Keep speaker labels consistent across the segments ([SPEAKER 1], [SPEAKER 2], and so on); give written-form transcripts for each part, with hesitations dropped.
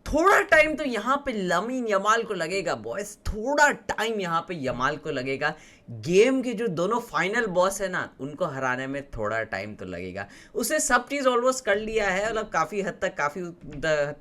[SPEAKER 1] थोड़ा टाइम तो यहाँ पे लामिन यमाल को लगेगा बॉयज, थोड़ा टाइम यहाँ पे यमाल को लगेगा। गेम के जो दोनों फाइनल बॉस है ना, उनको हराने में थोड़ा टाइम तो लगेगा। उसने सब चीज़ ऑलमोस्ट कर लिया है, मतलब काफ़ी हद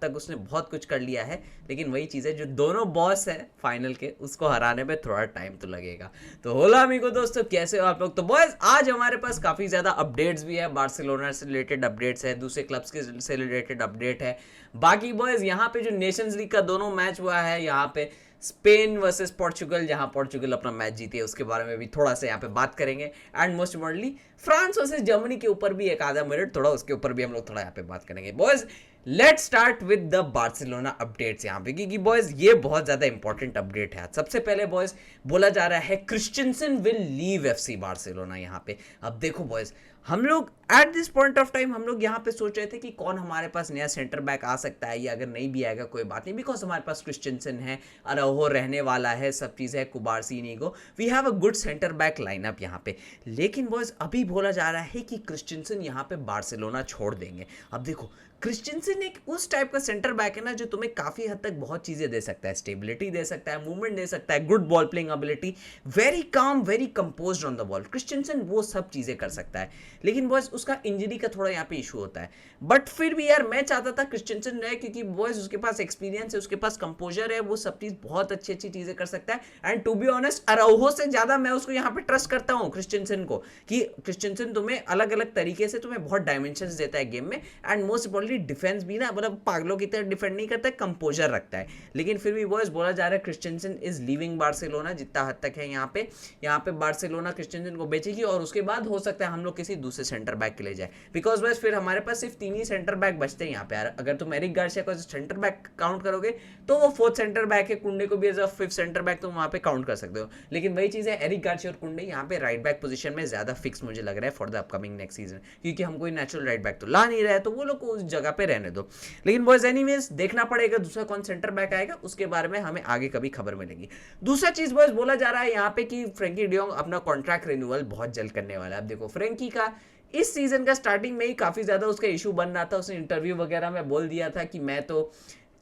[SPEAKER 1] तक उसने बहुत कुछ कर लिया है। लेकिन वही चीज़ है, जो दोनों बॉस है फाइनल के, उसको हराने में थोड़ा टाइम तो लगेगा। तो होला अमीगो दोस्तों, कैसे हो आप लोग? तो बॉयज आज हमारे पास काफ़ी ज़्यादा अपडेट्स भी है, बार्सिलोना से रिलेटेड अपडेट्स है, दूसरे क्लब्स के से रिलेटेड अपडेट है। बाकी बॉयज यहाँ पे जो नेशंस लीग का दोनों मैच हुआ है, यहाँ पे स्पेन वर्सेस पोर्चुगल, जहां पोर्चुगल अपना मैच जीती है, उसके बारे में भी थोड़ा सा यहाँ पे बात करेंगे। And most importantly France versus Germany के ऊपर भी एक आधा मिनट थोड़ा उसके ऊपर भी हम लोग थोड़ा यहाँ पे बात करेंगे। Boys let's start with the Barcelona updates यहाँ पे, क्योंकि बॉयज ये बहुत ज्यादा इंपॉर्टेंट अपडेट है। सबसे पहले बॉयज बोला जा रहा है Christiansen will leave FC Barcelona यहाँ पे। अब देखो बॉयज, हम लोग at this point of time हम लोग यहाँ पे सोच रहे थे कि कौन हमारे पास नया सेंटर बैक आ सकता है, या अगर नहीं भी आएगा कोई बात नहीं, बिकॉज हमारे पास क्रिस्टियनसन है, अराउहो रहने वाला है, सब चीज़ है, Cubarsi Inigo, we have a good centre back lineup यहाँ पे। लेकिन बॉयज अभी बोला जा रहा है कि क्रिस्टियनसन यहाँ पे बार्सिलोना छोड़ देंगे। अब देखो, क्रिस्टियनसन एक उस टाइप का सेंटर बैक है ना, जो तुम्हें काफ़ी हद तक बहुत चीज़ें दे सकता है, स्टेबिलिटी दे सकता है, मूवमेंट दे सकता है, good ball playing ability, very calm, very composed on the ball. Christiansen वो सब चीज़ें कर सकता है। लेकिन बॉयज उसका इंजरी का थोड़ा यहाँ पे इशू होता है। बट फिर भी यार मैं चाहता था क्रिस्टियनसन रहे, क्योंकि बॉयज उसके पास एक्सपीरियंस है, उसके पास कंपोजर है, वो सब चीज़ बहुत अच्छी अच्छी चीज़ें कर सकता है। एंड टू बी ऑनेस्ट अराउहो से ज़्यादा मैं उसको यहाँ पे ट्रस्ट करता हूँ क्रिस्टियनसन को, कि क्रिस्टियनसन तुम्हें अलग अलग तरीके से तुम्हें बहुत डायमेंशन देता है गेम में। एंड मोस्ट इंपॉर्टेंटली डिफेंस भी ना, मतलब पागलों की तरह डिफेंड नहीं करता है, कंपोजर रखता है। लेकिन फिर भी बॉयज बोला जा रहा है क्रिस्टियनसन इज लीविंग बार्सिलोना, जितना हद तक है यहाँ पे बार्सिलोना क्रिस्टियनसन को बेचेगी, और उसके बाद हो सकता है हम लोग किसी दूसरे सेंटर बैक के लिए जाए, बिकॉज बस फिर हमारे पास सिर्फ 3 ही सेंटर बैक बचते हैं यहाँ पे यार। अगर तुम एरिक गार्सिया को सेंटर बैक काउंट करोगे तो वो 4th सेंटर बैक है, कुंडे को भी as a 5th centre back तुम वहाँ पे काउंट कर सकते हो। लेकिन वही चीज़ है, एरिक गार्सिया और कुंडे यहाँ पे राइट बैक पोजीशन में ज़्यादा फिक्स मुझे लग रहा है for the upcoming next season, क्योंकि हम कोई नेचुरल राइट बैक तो ला नहीं रहे, तो वो लोग को उस जगह पे रहने दो। लेकिन बॉयज एनीवेज देखना पड़ेगा दूसरा कौन सेंटर बैक आएगा, उसके बारे में हमें आगे कभी खबर मिलेगी। दूसरा चीज बॉयज बोला जा रहा है यहाँ पे कि फ्रेंकी डियोंग अपना कॉन्ट्रैक्ट रिन्यूअल बहुत जल्द करने वाला है। अब देखो, फ्रेंकी का इस सीजन का स्टार्टिंग में ही काफी ज्यादा उसका इशू बन रहा था। उसने इंटरव्यू वगैरह में बोल दिया था कि मैं तो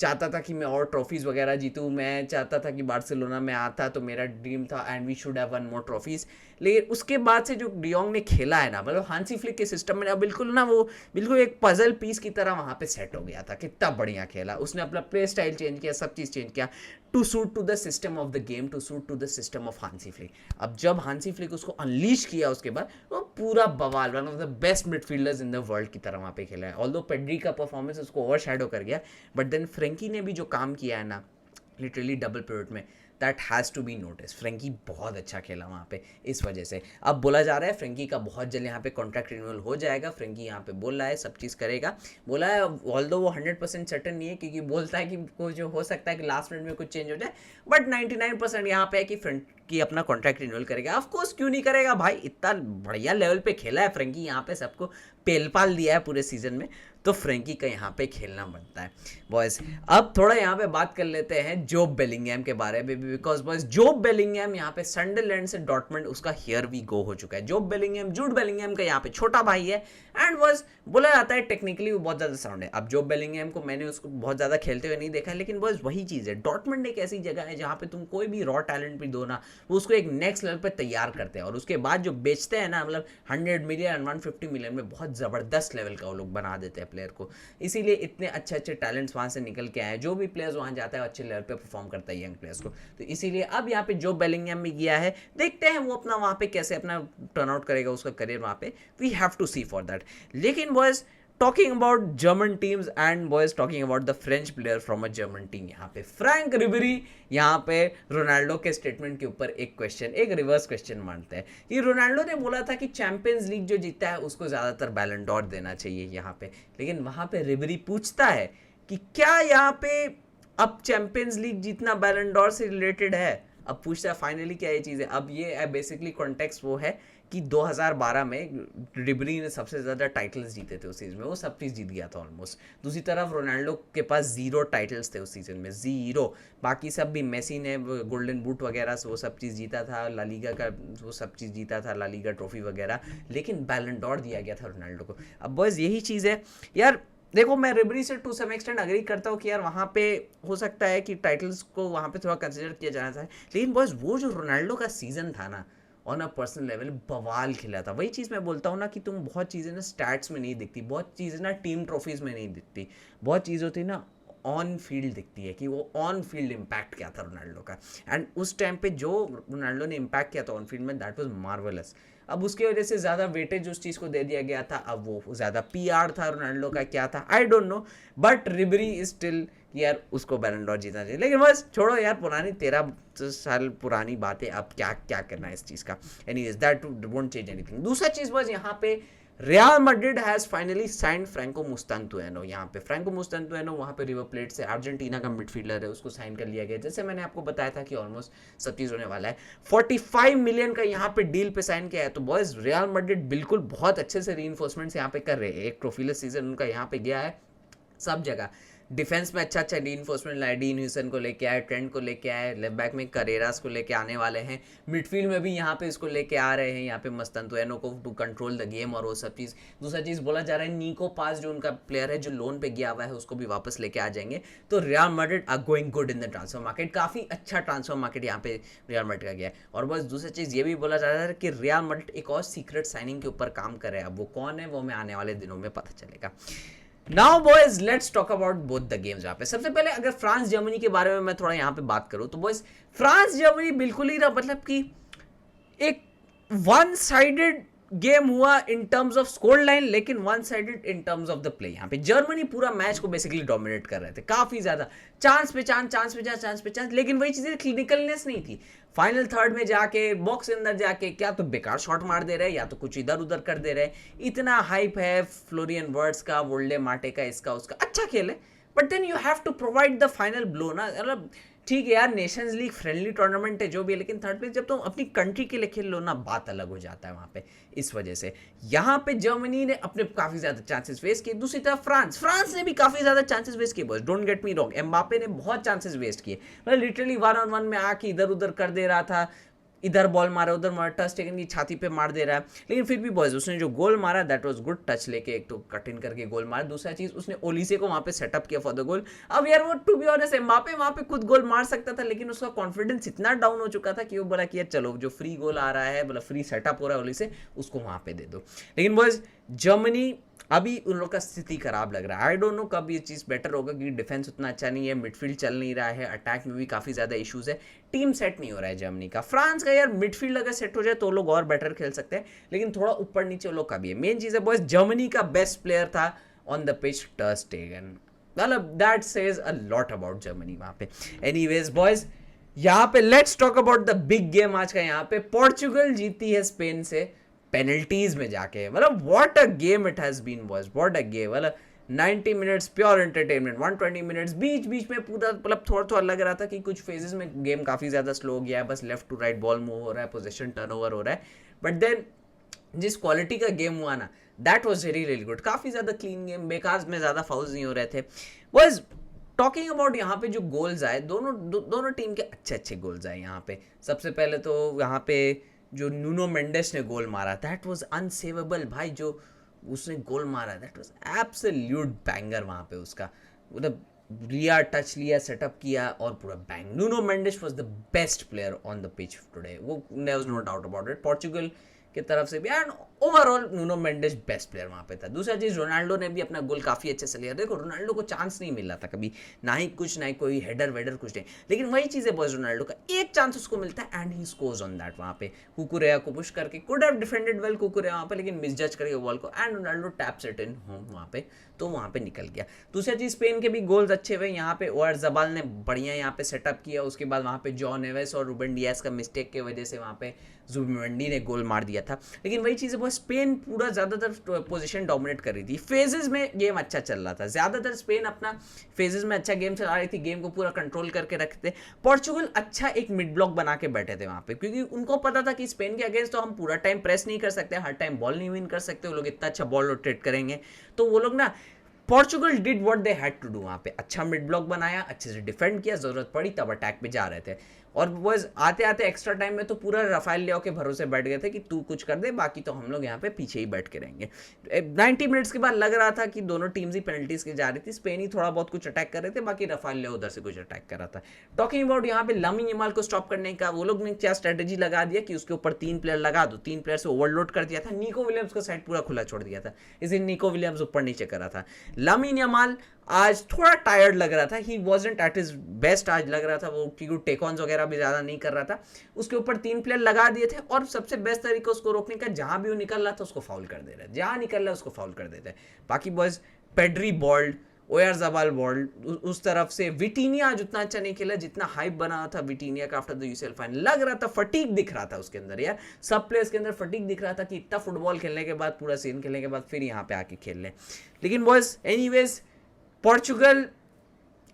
[SPEAKER 1] चाहता था कि मैं और ट्रॉफीज वगैरह जीतूं, मैं चाहता था कि बार्सिलोना में आता तो मेरा ड्रीम था and we should have one more trophies. लेकिन उसके बाद से जो डियोंग ने खेला है ना, मतलब हांसी फ्लिक के सिस्टम में बिल्कुल ना, वो बिल्कुल एक पजल पीस की तरह वहां पे सेट हो गया था। कितना बढ़िया खेला उसने, अपना प्ले स्टाइल चेंज किया, सब चीज चेंज किया to suit to the system of the game, to suit to the system of Hansi Flick. अब जब हांसी फ्लिक उसको अनलीश किया, उसके बाद वो पूरा बवाल, one of the best midfielders in the world की तरह वहां पे खेला है। ऑल्दो पेड्री का परफॉर्मेंस उसको ओवर शैडो कर गया, बट देन फ्रेंकी ने भी जो काम किया है ना, लिटरली डबल पिवट में, that has to be notice. Frenkie बहुत अच्छा खेला वहाँ पे, इस वजह से अब बोला जा रहा है फ्रेंकी का बहुत जल्द यहाँ पे कॉन्ट्रैक्ट रिन्यूअल हो जाएगा। फ्रेंकी यहाँ पे बोल रहा है सब चीज़ करेगा, बोला है, ऑल्दो वो 100% सर्टन नहीं है, क्योंकि बोलता है कि कुछ जो हो सकता है कि लास्ट मिनट में कुछ चेंज हो जाए, बट 99% यहाँ पे है कि फ्रेंकी अपना कॉन्ट्रैक्ट रिन्यूअल करेगा। ऑफकोर्स क्यों नहीं करेगा भाई, इतना बढ़िया लेवल पे खेला है फ्रेंकी, यहाँ पे सबको पेल पाल दिया है पूरे सीजन में, तो फ्रेंकी का यहाँ पे खेलना बनता है। बॉयज अब थोड़ा यहाँ पे बात कर लेते हैं जोब बेलिंगहम के बारे में, बिकॉज बॉयज जोब बेलिंगहम यहाँ पे सनडरलैंड से डॉर्टमंड उसका हियर वी गो हो चुका है। जोब बेलिंगहम जूड बेलिंगहम का यहाँ पे छोटा भाई है, एंड बॉयज बोला जाता है टेक्निकली वो बहुत ज़्यादा साउंड है। अब जोब बेलिंगहम को मैंने उसको बहुत ज़्यादा खेलते हुए नहीं देखा है, लेकिन बॉयज वही चीज़ है, डॉर्टमंड एक ऐसी जगह है जहाँ पे तुम कोई भी रॉ टैलेंट भी दो ना, वो उसको एक नेक्स्ट लेवल पर तैयार करते हैं, और उसके बाद जो बेचते हैं ना, मतलब 100 मिलियन 150 मिलियन में बहुत ज़बरदस्त लेवल का वो लोग बना देते हैं प्लेयर को। इसीलिए इतने अच्छे अच्छे टैलेंट्स वहाँ से निकल के आए, जो भी प्लेयर्स वहाँ जाता है अच्छे लेवल पे परफॉर्म करता है यंग प्लेयर्स को। तो इसीलिए अब यहाँ पे जो बेलिंगहम भी गया है, देखते हैं वो अपना वहाँ पे कैसे अपना टर्न आउट करेगा उसका करियर वहाँ पे, we have to see for that. लेकिन boys talking about German teams and boys talking about the French player from a German team, यहाँ पे फ्रैंक रिबेरी यहाँ पे रोनाल्डो के स्टेटमेंट के ऊपर एक क्वेश्चन, एक रिवर्स क्वेश्चन मानते हैं कि रोनाल्डो ने बोला था कि चैंपियंस लीग जो जीता है उसको ज़्यादातर बैलन डॉर देना चाहिए यहाँ पे, लेकिन वहाँ पे रिबेरी पूछता है कि क्या यहाँ पे अब चैंपियंस लीग जीतना बैलन डॉर से रिलेटेड है। अब पूछता है फाइनली क्या ये चीज़ है। अब ये बेसिकली कॉन्टेक्स्ट वो है कि 2012 में रिबेरी ने सबसे ज़्यादा टाइटल्स जीते थे उस सीजन में, वो सब चीज़ जीत गया था ऑलमोस्ट। दूसरी तरफ रोनाल्डो के पास 0 टाइटल्स थे उस सीजन में, 0। बाकी सब भी, मेसी ने गोल्डन बूट वगैरह से वो सब चीज़ जीता था, ला लीगा का वो सब चीज़ जीता था, ला लीगा ट्रॉफी वगैरह, लेकिन बैलन डॉर दिया गया था रोनाल्डो को। अब बॉयज़ यही चीज़ है यार, देखो मैं रिबरी से टू सम एक्सटेंड अग्री करता हूँ कि यार वहाँ पे हो सकता है कि टाइटल्स को वहाँ पे थोड़ा कंसिडर किया जाना चाहिए, लेकिन बॉयज वो जो रोनाल्डो का सीजन था ना, ऑन अ पर्सनल लेवल बवाल खिला था। वही चीज़ मैं बोलता हूँ ना कि तुम बहुत चीज़ें ना स्टैट्स में नहीं दिखती, बहुत चीज़ें ना टीम ट्रॉफीज में नहीं दिखती, बहुत चीज़ होती है ना ऑन फील्ड दिखती है कि वो ऑन फील्ड इम्पैक्ट क्या था रोनाल्डो का। एंड उस टाइम पे जो रोनाल्डो ने इम्पैक्ट किया था ऑन फील्ड में, दैट वाज मार्वलस। अब उसकी वजह से ज़्यादा वेटेज उस चीज़ को दे दिया गया था, अब वो ज़्यादा पीआर था रोनाल्डो का, क्या था I don't know, but Ribery is still यार उसको बैलन डॉर जीतना चाहिए। लेकिन बस छोड़ो यार, पुरानी 13 साल पुरानी बातें, अब क्या क्या करना है इस चीज़ का। Anyways that won't change anything. दूसरा चीज़ बस यहाँ पे Real Madrid has finally signed Franco Mastantuono. यहाँ पे फ्रैंको मुस्तांतुएनो वहाँ पे रिवर प्लेट से अर्जेंटीना का मिडफील्डर है, उसको साइन कर लिया गया। जैसे मैंने आपको बताया था कि ऑलमोस्ट सब चीज़ होने वाला है। 45 मिलियन का यहाँ पे डील पे साइन किया है। तो बॉयज रियल मैड्रिड बिल्कुल बहुत अच्छे से रीइंफोर्समेंट्स यहाँ पे कर रहे हैं। एक ट्रॉफीलेस सीजन उनका यहाँ पे गया है सब जगह। डिफेंस में अच्छा अच्छा रीइंफोर्समेंट लाया, डीन ह्यूसन को लेके आए, ट्रेंट को लेके आए, लेफ्ट बैक में करेरास को लेके आने वाले हैं, मिडफील्ड में भी यहाँ पे इसको लेके आ रहे हैं, यहाँ पे मस्तंतुएनो को टू कंट्रोल द गेम और वो सब चीज़। दूसरा चीज़ बोला जा रहा है निको पास जो उनका प्लेयर है जो लोन पे गया हुआ है उसको भी वापस लेके आ जाएंगे। तो Real Madrid are going good in the transfer market, काफ़ी अच्छा ट्रांसफर मार्केट यहाँ पे रियल मैड्रिड का गया है। और बस दूसरी चीज़ ये भी बोला जा रहा है कि रियल मैड्रिड एक और सीक्रेट साइनिंग के ऊपर काम कर रहे हैं। अब वो कौन है वो हमें आने वाले दिनों में पता चलेगा। Now boys let's talk about both the games. यहाँ पे सबसे पहले अगर फ्रांस जर्मनी के बारे में मैं थोड़ा यहाँ पे बात करूँ तो बॉयज फ्रांस जर्मनी बिल्कुल ही ना, मतलब कि एक वन साइडेड गेम हुआ in terms of score line, लेकिन one sided in terms of the play. यहाँ पे जर्मनी पूरा मैच को बेसिकली डोमिनेट कर रहे थे, काफी ज्यादा चांस पे चांस, चांस पे चांस, चांस पे चांस, लेकिन वही चीजें क्लिनिकलनेस नहीं थी। फाइनल थर्ड में जाके बॉक्स के अंदर जाके क्या तो बेकार शॉट मार दे रहे या तो कुछ इधर उधर कर दे रहे। इतना हाइप है फ्लोरियन वर्ड्स का, वोल्डे मार्टे का, इसका उसका, अच्छा खेल है, but then you have to provide the final blow ना। मतलब ठीक है यार, नेशंस लीग फ्रेंडली टूर्नामेंट है जो भी है, लेकिन थर्ड प्लेस जब तुम अपनी कंट्री के लिए खेल लो ना, बात अलग हो जाता है वहाँ पे। इस वजह से यहाँ पे जर्मनी ने अपने काफ़ी ज़्यादा चांसेस वेस्ट किए। दूसरी तरफ फ्रांस ने भी काफ़ी ज़्यादा चांसेस वेस्ट किए। बस don't get me wrong, Mbappe ने बहुत चांसेस वेस्ट किए, मतलब लिटरली 1-on-1 में आके इधर उधर कर दे रहा था, इधर बॉल मारा उधर मारा, टच टेकन की छाती पे मार दे रहा है। लेकिन फिर भी बॉयज उसने जो गोल मारा दैट वाज गुड, टच लेके एक तो कट इन करके गोल मारा। दूसरा चीज उसने ओलिसे को वहां पे सेटअप किया फॉर द गोल। अब यार वो टू बी ऑनेस्ट एम्बापे वहां पे खुद गोल मार सकता था, लेकिन उसका कॉन्फिडेंस इतना डाउन हो चुका था कि वो बोला कि यार चलो जो फ्री गोल आ रहा है, मतलब फ्री सेटअप हो रहा है ओलिसे, उसको वहां पे दे दो। लेकिन बॉयज जर्मनी अभी उन लोग का स्थिति खराब लग रहा है। आई डोंट नो कब ये चीज़ बेटर होगा, क्योंकि डिफेंस उतना अच्छा नहीं है, मिडफील्ड चल नहीं रहा है, अटैक में भी काफ़ी ज़्यादा इश्यूज है, टीम सेट नहीं हो रहा है जर्मनी का। फ्रांस का यार मिडफील्ड अगर सेट हो जाए तो लोग और बेटर खेल सकते हैं, लेकिन थोड़ा ऊपर नीचे वो लोग का भी है। मेन चीज़ है बॉयज, जर्मनी का बेस्ट प्लेयर था ऑन द पिच टर स्टेगन, मतलब that says a lot about Germany वहाँ पे। एनीवेज बॉयज यहाँ पे let's talk about the big game आज का। यहाँ पे पोर्चुगल जीती है स्पेन से पेनल्टीज में जाके, मतलब what a game it has been boys, what a game. मतलब 90 मिनट्स प्योर एंटरटेनमेंट, 120 मिनट्स बीच बीच में पूरा, मतलब थोड़ा थोड़ा लग रहा था कि कुछ फेजेस में गेम काफ़ी ज़्यादा स्लो हो गया है, बस left to right ball move हो रहा है, पोजीशन टर्नओवर हो रहा है, बट देन जिस क्वालिटी का गेम हुआ ना, that was very really good. काफ़ी ज़्यादा क्लीन गेम, बेकार में ज़्यादा फाउल्स नहीं हो रहे थे। बस टॉकिंग अबाउट यहाँ पे जो गोल्स आए, दोनों टीम के अच्छे अच्छे गोल्स आए यहाँ पे। सबसे पहले तो यहाँ पे जो न्यूनो मेंडेस ने गोल मारा, दैट वाज अनसेवेबल भाई, जो उसने गोल मारा दैट वाज एब्सोल्यूट बैंगर वहाँ पे उसका, मतलब लिया, टच लिया, सेटअप किया और पूरा bang. Nuno Mendes was the best player on the pitch today, वो there was no doubt about it. Portugal की तरफ से भी and overall Nuno Mendes best player वहाँ पे था। दूसरा चीज़ रोनाल्डो ने भी अपना गोल काफ़ी अच्छे से लिया। देखो रोनाल्डो को चांस नहीं मिल रहा था कभी, ना ही कुछ, ना ही कोई हेडर वेडर कुछ नहीं, लेकिन वही चीज़ है बॉयज, रोनाल्डो का एक चांस उसको मिलता है and he scores on that. वहाँ पे कुकुरेया को पुश करके, कुड हैव डिफेंडेड वेल कुकुरेया वहाँ पे, लेकिन मिसजज करके बॉल को and Ronaldo taps it in home वहाँ पे, तो वहाँ पे निकल गया। दूसरा चीज़ स्पेन के भी गोल्स अच्छे हुए यहाँ पे, और जबाल ने बढ़िया यहाँ पे सेटअप किया। उसके बाद वहाँ पे जॉन नेवेस और रूबेन डियास का मिस्टेक की वजह से वहाँ पे जुबिमेंडी ने गोल मार दिया था। लेकिन वही चीज़ है वो, स्पेन पूरा ज़्यादातर पोजीशन डोमिनेट कर रही थी। फेजेस में गेम अच्छा चल रहा था, ज़्यादातर स्पेन अपना फेजेस में अच्छा गेम चला रही थी, गेम को पूरा कंट्रोल करके रखते। पोर्चुगल अच्छा एक मिड ब्लॉक बना के बैठे थे वहाँ पे, क्योंकि उनको पता था कि स्पेन के अगेंस्ट तो हम पूरा टाइम प्रेस नहीं कर सकते, हर टाइम बॉल नहीं विन कर सकते, वो लोग इतना अच्छा बॉल रोटेट करेंगे। तो वो लोग ना Portugal did what they had to do, वहाँ पे अच्छा मिड ब्लॉक बनाया, अच्छे से डिफेंड किया, जरूरत पड़ी तब अटैक पे जा रहे थे। और वो आते आते एक्स्ट्रा टाइम में तो पूरा राफेल लियाओ के भरोसे बैठ गए थे कि तू कुछ कर दे, बाकी तो हम लोग यहाँ पे पीछे ही बैठ के रहेंगे। 90 मिनट्स के बाद लग रहा था कि दोनों टीम्स ही पेनल्टीज के जा रही थी, स्पेन ही थोड़ा बहुत कुछ अटैक कर रहे थे, बाकी राफेल लियाओ उधर से कुछ अटैक कर रहा था। टॉकिंग अबाउट यहाँ पे लामिन यमाल को स्टॉप करने का वो लोग ने क्या स्ट्रेटेजी लगा दिया कि उसके ऊपर 3 प्लेयर लगा दो, 3 प्लेयर से ओवरलोड कर दिया था, निको विलियम्स का साइड पूरा खुला छोड़ दिया था, इसे निको विलियम्स ऊपर नीचे कर रहा था। लामिन यमाल आज थोड़ा टायर्ड लग रहा था, ही वॉजंट एट हिज बेस्ट आज लग रहा था, वो क्योंकि टेकॉन्स वगैरह भी ज़्यादा नहीं कर रहा था, उसके ऊपर 3 प्लेयर लगा दिए थे, और सबसे बेस्ट तरीका उसको रोकने का, जहाँ भी वो निकल रहा था उसको फाउल कर दे रहे, जहाँ निकल रहा है उसको फाउल कर देते। बाकी बॉयज पेड्री बॉल्ड, ओयारज़ाबाल बॉल्ड, उस तरफ से विटीनिया आज उतना अच्छा नहीं खेला जितना हाइप बना था विटीनिया का आफ्टर द यूसीएल फाइनल, लग रहा था फटीक दिख रहा था उसके अंदर यार, सब प्लेयर्स के अंदर फटीक दिख रहा था कि इतना फुटबॉल खेलने के बाद, पूरा सीजन खेलने के बाद फिर यहाँ पे आके खेल लें। लेकिन boys anyways Portugal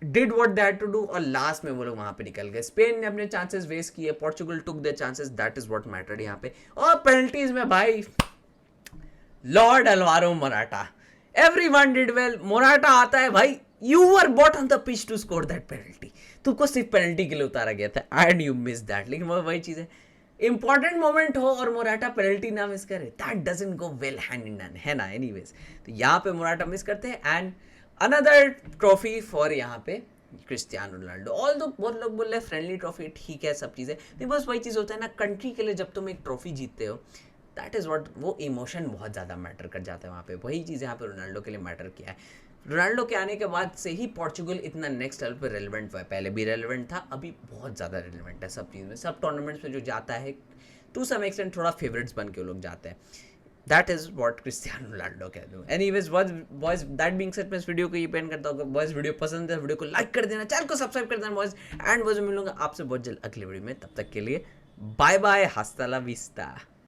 [SPEAKER 1] did what they had to do, और लास्ट में वो लोग वहां पे निकल गए। स्पेन ने अपने चांसेस वेस्ट किए, Portugal took their chances, that is what mattered यहाँ पे। और पेनल्टीज में भाई lord Alvaro Morata, everyone did well, Morata आता है भाई, you were bought on the pitch to score that penalty, तुमको सिर्फ पेनल्टी के लिए उतारा गया था एंड यू मिस दैट। लेकिन वो वही चीज है, इंपॉर्टेंट मोमेंट हो और मोराटा पेनल्टी ना मिस करे, that doesn't go well hand in hand, है ना। एनीवेज तो यहाँ पे मोराटा मिस करते हैं, एंड अनदर ट्रॉफी फॉर यहाँ पे क्रिस्टियानो रोनाल्डो। ऑल दो बहुत लोग बोल रहे हैं फ्रेंडली ट्रॉफी ठीक है, सब चीज़ें, नहीं बस वही चीज़ होता है ना, कंट्री के लिए जब तुम एक ट्रॉफी जीतते हो, दैट इज़ व्हाट, वो इमोशन बहुत ज़्यादा मैटर कर जाता है वहाँ पे, वही चीज़ यहाँ पे रोनाल्डो के लिए मैटर किया है। रोनाल्डो के आने के बाद से ही पोर्चुगल इतना नेक्स्ट लेवल पे रेलिवेंट हुआ है, पहले भी रेलिवेंट था, अभी बहुत ज़्यादा रेलिवेंट है सब चीज़ में, सब टूर्नामेंट्स में जो जाता है टू सम एक्सटेंट थोड़ा फेवरेट्स बन के लोग जाते हैं। That is what Cristiano Ronaldo can do. Anyways, boys, that being said, मैं इस वीडियो को ये पेन करता हूँ। बॉयज वीडियो पसंद है, वीडियो को लाइक कर देना, चैनल को सब्सक्राइब कर देना बॉयज, एंड बॉयज मिलूंगा आपसे बहुत जल्द अगले वीडियो में, तब तक के लिए बाय बाय, हस्ता ला विस्ता।